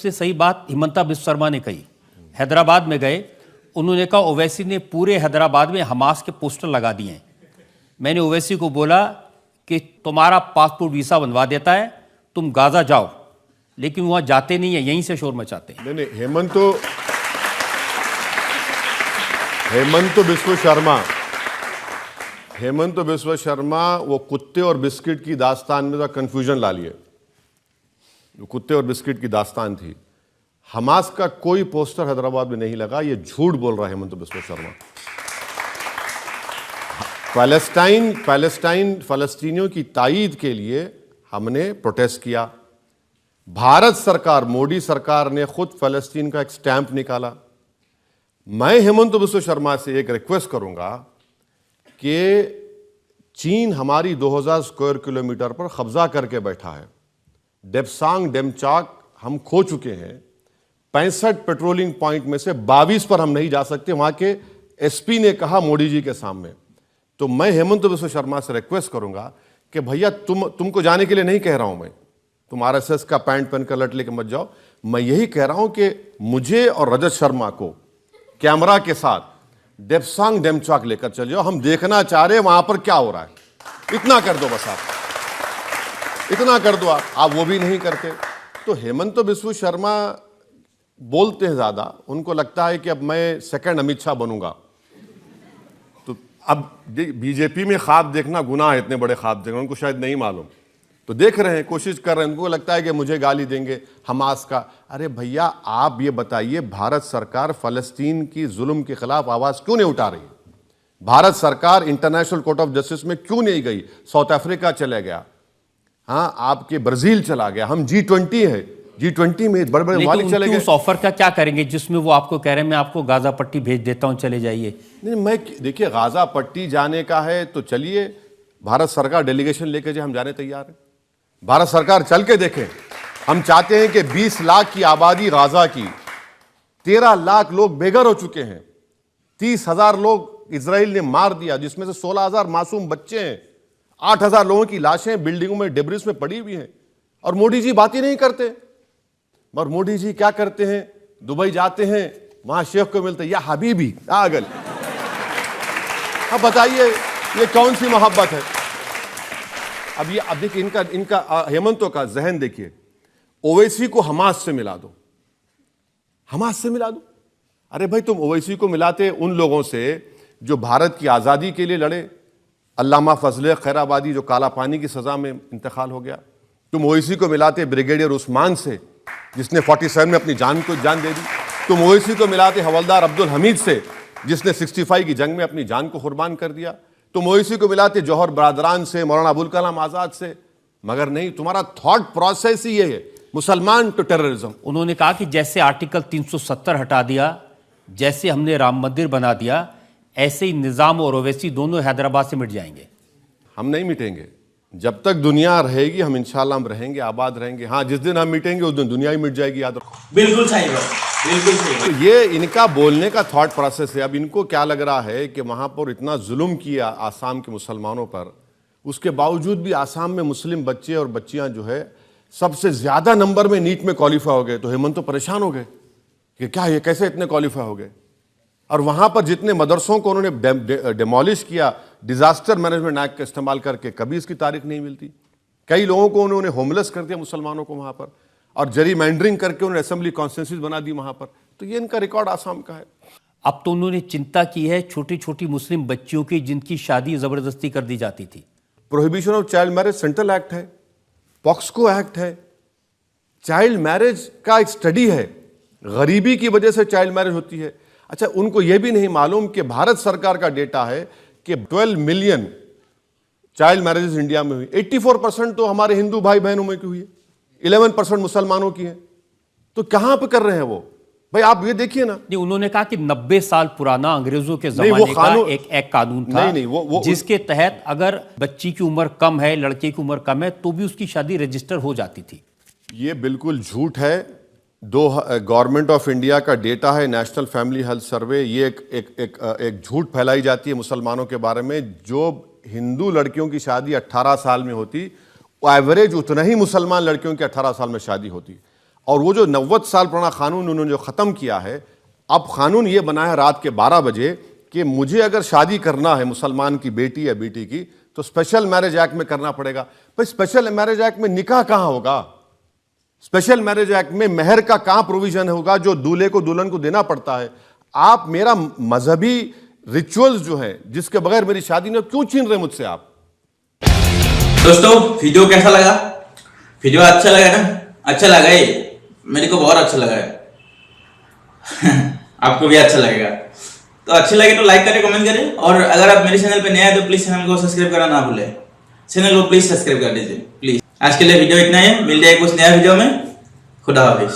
सबसे सही बात हिमंता बिस्वा शर्मा ने कही। हैदराबाद में गए, उन्होंने कहा ओवैसी ने पूरे हैदराबाद में हमास के पोस्टर लगा दिए हैं। मैंने ओवैसी को बोला कि तुम्हारा पासपोर्ट वीसा बनवा देता है, तुम गाजा जाओ, लेकिन वहां जाते नहीं है, यहीं से शोर मचाते हैं। नहीं, हेमंत बिस्वा शर्मा वो कुत्ते और बिस्किट की दास्तान में तो कंफ्यूजन ला लिए। वो कुत्ते और बिस्किट की दास्तान थी। हमास का कोई पोस्टर हैदराबाद में नहीं लगा, ये झूठ बोल रहा है हेमंत बिस्वा शर्मा। फलस्तीनियों की ताईद के लिए हमने प्रोटेस्ट किया। भारत सरकार, मोदी सरकार ने खुद फलस्तीन का एक स्टैंप निकाला। मैं हेमंत बिस्वा शर्मा से एक रिक्वेस्ट करूंगा कि चीन हमारी 2000 स्क्वायर किलोमीटर पर कब्जा करके बैठा है। डेप्सांग डेमचाक हम खो चुके हैं। 65 पेट्रोलिंग पॉइंट में से 22 पर हम नहीं जा सकते, वहां के एसपी ने कहा मोदी जी के सामने। तो मैं हेमंत बिस्वा शर्मा से रिक्वेस्ट करूंगा कि भैया तुमको जाने के लिए नहीं कह रहा हूं मैं, तुम आरएसएस का पैंट पहनकर लट लेके मत जाओ। मैं यही कह रहा हूं कि मुझे और रजत शर्मा को कैमरा के साथ डेप्सांग डेमचाक लेकर चल जाओ। हम देखना चाह रहे हैं वहां पर क्या हो रहा है। इतना कर दो बस, आप इतना कर दो। आप वो भी नहीं करते। तो हेमंत बिस्वा शर्मा बोलते हैं ज्यादा, उनको लगता है कि अब मैं सेकंड अमित शाह बनूंगा। तो अब बीजेपी में ख्वाब देखना गुनाह है, इतने बड़े ख्वाब देखना, उनको शायद नहीं मालूम। तो देख रहे हैं, कोशिश कर रहे हैं, उनको लगता है कि मुझे गाली देंगे हमास का। अरे भैया, आप ये बताइए, भारत सरकार फलस्तीन की जुल्म के खिलाफ आवाज क्यों नहीं उठा रही? भारत सरकार इंटरनेशनल कोर्ट ऑफ जस्टिस में क्यों नहीं गई? साउथ अफ्रीका चले गया, हाँ, आपके ब्राजील चला गया, हम G20 है, G20 में बड़े बड़े मालिक चले गए। उस ऑफर का क्या करेंगे जिसमें वो आपको कह रहे हैं मैं आपको गाजा पट्टी भेज देता हूं, चले जाइए? नहीं, मैं देखिए, गाजा पट्टी जाने का है तो चलिए, भारत सरकार डेलीगेशन लेके जाए, हम जाने तैयार हैं। भारत सरकार चल के देखें। हम चाहते हैं कि 20 लाख की आबादी गाजा की, 13 लाख लोग बेघर हो चुके हैं, 30,000 लोग इजराइल ने मार दिया, जिसमें से 16,000 मासूम बच्चे हैं, 8,000 लोगों की लाशें बिल्डिंगों में डेब्रिस में पड़ी हुई हैं, और मोदी जी बात ही नहीं करते। और मोदी जी क्या करते हैं? दुबई जाते हैं, वहां शेख को मिलते हैं, या हबीबी आगल। अब बताइए ये कौन सी मोहब्बत है? अब देखिए, इनका हेमंतों का जहन देखिए, ओवैसी को हमास से मिला दो, हमास से मिला दो। अरे भाई, तुम ओवैसी को मिलाते उन लोगों से जो भारत की आजादी के लिए लड़े, अल्लामा फजले खैराबादी जो काला पानी की सजा में इंतकाल हो गया। तुम ओवैसी को मिलाते ब्रिगेडियर उस्मान से, जिसने 47 में अपनी जान दे दी। तुम ओवैसी को मिलाते हवलदार अब्दुल हमीद से, जिसने 65 की जंग में अपनी जान को कुर्बान कर दिया। तुम ओवैसी को मिलाते जौहर बरादरान से, मौलाना अबुल कलाम आजाद से। मगर नहीं, तुम्हारा थॉट प्रोसेस ही ये है, मुसलमान टू टेररिज्म। उन्होंने कहा कि जैसे आर्टिकल 370 हटा दिया, जैसे हमने राम मंदिर बना दिया, ऐसे ही निजाम और ओवैसी दोनों हैदराबाद से मिट जाएंगे। हम नहीं मिटेंगे। जब तक दुनिया रहेगी, हम इंशाल्लाह हम रहेंगे, आबाद रहेंगे। हाँ, जिस दिन हम मिटेंगे उस दिन दुनिया ही मिट जाएगी, याद रखो। बिल्कुल सही बात, बिल्कुल सही बात। तो ये इनका बोलने का थॉट प्रोसेस है। अब इनको क्या लग रहा है कि वहां पर इतना जुल्म किया आसाम के मुसलमानों पर, उसके बावजूद भी आसाम में मुस्लिम बच्चे और बच्चियां जो है सबसे ज्यादा नंबर में नीट में क्वालिफाई हो गए। तो हेमंत तो परेशान हो गए कि क्या ये कैसे इतने क्वालिफाई हो गए। और वहां पर जितने मदरसों को उन्होंने डिमोलिश किया डिजास्टर मैनेजमेंट एक्ट का इस्तेमाल करके, कभी इसकी तारीख नहीं मिलती। कई लोगों को उन्होंने होमलेस कर दिया, मुसलमानों को वहां पर, और जरीमैंडरिंग करके उन्होंने असेंबली कॉन्स्टिट्यूंसी बना दी वहां पर। तो ये इनका रिकॉर्ड आसाम का है। अब तो उन्होंने चिंता की है छोटी छोटी मुस्लिम बच्चियों की जिनकी शादी जबरदस्ती कर दी जाती थी। Prohibition of child marriage central act है, पॉक्सको एक्ट है, चाइल्ड मैरिज का एक स्टडी है, गरीबी की वजह से चाइल्ड मैरिज होती है। अच्छा, उनको यह भी नहीं मालूम कि भारत सरकार का डेटा है कि 12 मिलियन चाइल्ड मैरिजेस इंडिया में हुई, 84% तो हमारे हिंदू भाई बहनों में की हुई है, 11% मुसलमानों की है। तो कहां पर कर रहे हैं वो? भाई आप ये देखिए ना। नहीं, उन्होंने कहा कि 90 साल पुराना अंग्रेजों के जमाने का एक कानून था, नहीं, जिसके तहत अगर बच्ची की उम्र कम है, लड़के की उम्र कम है, तो भी उसकी शादी रजिस्टर हो जाती थी। ये बिल्कुल झूठ है। गवर्नमेंट ऑफ इंडिया का डेटा है, नेशनल फैमिली हेल्थ सर्वे, ये एक झूठ फैलाई जाती है मुसलमानों के बारे में। जो हिंदू लड़कियों की शादी 18 साल में होती, वो एवरेज उतना ही मुसलमान लड़कियों की 18 साल में शादी होती। और वो जो 90 साल पुराना कानून उन्होंने जो ख़त्म किया है, अब कानून ये बना है रात के 12 बजे कि मुझे अगर शादी करना है मुसलमान की बेटी या बेटी की तो स्पेशल मैरिज एक्ट में करना पड़ेगा। भाई स्पेशल मैरिज एक्ट में निकाह कहां होगा? स्पेशल मैरिज एक्ट में मेहर का कहां प्रोविजन होगा जो दूल्हे को दुल्हन को देना पड़ता है? आप मेरा मजहबी रिचुअल्स जो है जिसके बगैर मेरी शादी नहीं, क्यों छीन रहे मुझसे आप? दोस्तों वीडियो कैसा लगा? वीडियो अच्छा लगा ना? अच्छा लगा है, मेरे को बहुत अच्छा लगा है आपको भी अच्छा लगेगा। तो अच्छे लगे तो लाइक करें, कमेंट करें, और अगर आप मेरे चैनल पे नए हैं तो प्लीज चैनल को सब्सक्राइब करना ना भूलें। चैनल को प्लीज सब्सक्राइब कर दीजिए प्लीज। आज के लिए वीडियो इतना ही है, मिलते हैं कुछ नया वीडियो में। खुदा हाफिज।